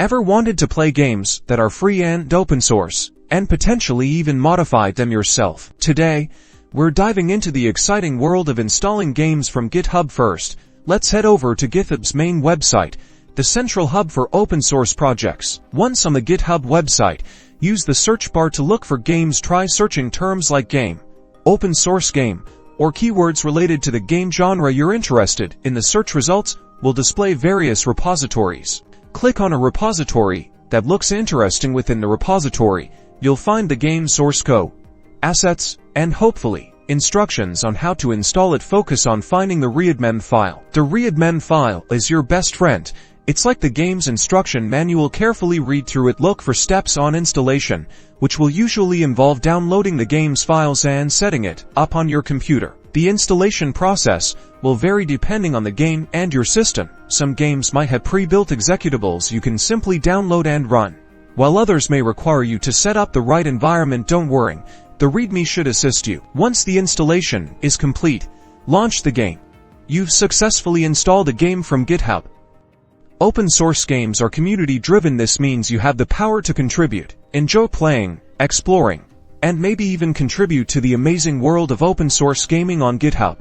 Ever wanted to play games that are free and open source, and potentially even modify them yourself? Today, we're diving into the exciting world of installing games from GitHub. First, let's head over to GitHub's main website, the central hub for open source projects. Once on the GitHub website, use the search bar to look for games. Try searching terms like game, open source game, or keywords related to the game genre you're interested in. The search results will display various repositories. Click on a repository that looks interesting. Within the repository, you'll find the game source code, assets, and hopefully, instructions on how to install it. Focus on finding the README file. The README file is your best friend. It's like the game's instruction manual. Carefully read through it. Look for steps on installation, which will usually involve downloading the game's files and setting it up on your computer. The installation process will vary depending on the game and your system. Some games might have pre-built executables you can simply download and run, while others may require you to set up the right environment. Don't worry, the README should assist you. Once the installation is complete, launch the game. You've successfully installed a game from GitHub. Open source games are community-driven. This means you have the power to contribute, enjoy playing, exploring, and maybe even contribute to the amazing world of open source gaming on GitHub.